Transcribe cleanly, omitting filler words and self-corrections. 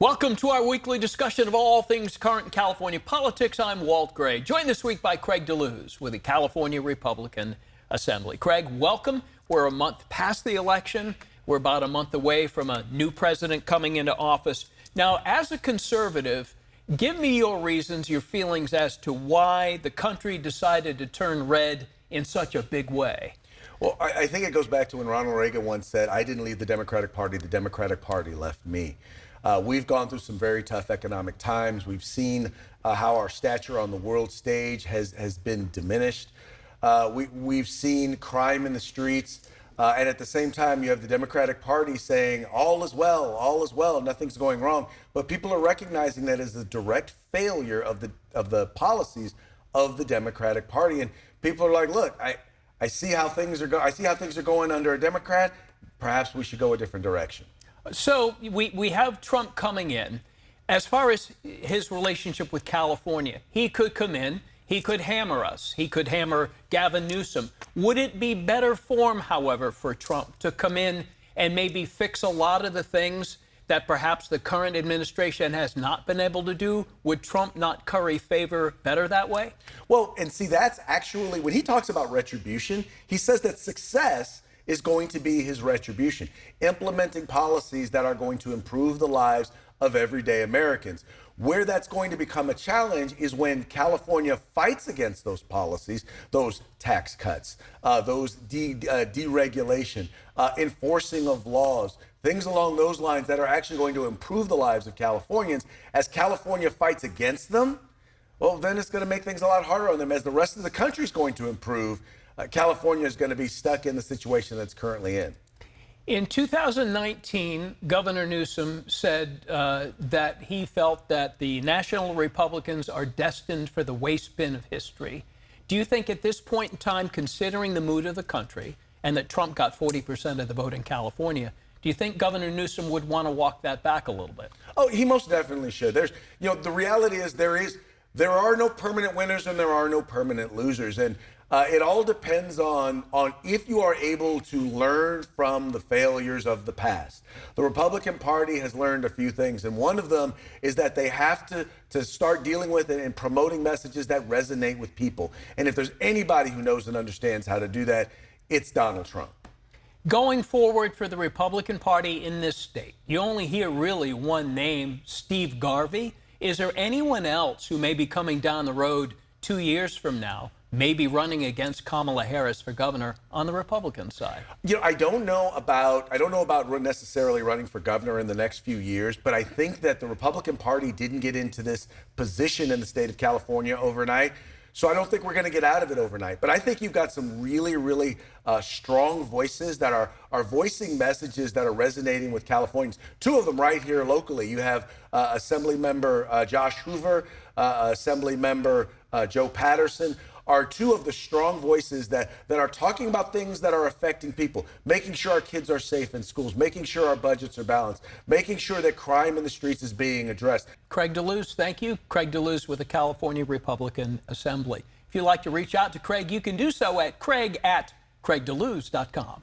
Welcome to our weekly discussion of all things current in California politics. I'm Walt Gray, joined this week by Craig DeLuz with the California Republican Assembly. Craig, welcome. We're a month past the election. We're about a month away from a new president coming into office. Now, as a conservative, give me your reasons, your feelings as to why the country decided to turn red in such a big way. Well, I think it goes back to when Ronald Reagan once said, "I didn't leave the Democratic Party left me." We've gone through some very tough economic times. We've seen how our stature on the world stage has been diminished. We've seen crime in the streets. And at the same time, you have the Democratic Party saying, all is well, nothing's going wrong. But people are recognizing that as a direct failure of the policies of the Democratic Party. And people are like, look, I see how things are going under a Democrat. Perhaps we should go a different direction. So we have Trump coming in. As far as his relationship with California, he could come in, he could hammer us, he could hammer Gavin Newsom. Would it be better form, however, for Trump to come in and maybe fix a lot of the things that perhaps the current administration has not been able to do? Would Trump not curry favor better that way? Well, and see, that's actually, when he talks about retribution, he says that success is going to be his retribution, implementing policies that are going to improve the lives of everyday Americans. Where that's going to become a challenge is when California fights against those policies, those tax cuts, those deregulation, enforcing of laws, things along those lines that are actually going to improve the lives of Californians. As California fights against them, well, then it's going to make things a lot harder on them. As the rest of the country is going to improve, California is going to be stuck in the situation that's currently in. In 2019, Governor Newsom said that he felt that the national Republicans are destined for the waste bin of history. Do you think at this point in time, considering the mood of the country and that Trump got 40% of the vote in California, do you think Governor Newsom would want to walk that back a little bit? Oh, he most definitely should. The reality is there are no permanent winners and there are no permanent losers. And it all depends on if you are able to learn from the failures of the past. The Republican Party has learned a few things, and one of them is that they have to start dealing with it and promoting messages that resonate with people. And if there's anybody who knows and understands how to do that, it's Donald Trump. Going forward for the Republican Party in this state, you only hear really one name, Steve Garvey. Is there anyone else who may be coming down the road 2 years from now, maybe running against Kamala Harris for governor on the Republican side? I don't know about necessarily running for governor in the next few years, but I think that the Republican Party didn't get into this position in the state of California overnight. So I don't think we're going to get out of it overnight. But I think you've got some really, really strong voices that are voicing messages that are resonating with Californians. Two of them right here locally. You have Assembly Member Josh Hoover, Assembly Member Joe Patterson, are two of the strong voices that are talking about things that are affecting people, making sure our kids are safe in schools, making sure our budgets are balanced, making sure that crime in the streets is being addressed. Craig DeLuz, thank you. Craig DeLuz with the California Republican Assembly. If you'd like to reach out to Craig, you can do so at craig@craigdeluz.com.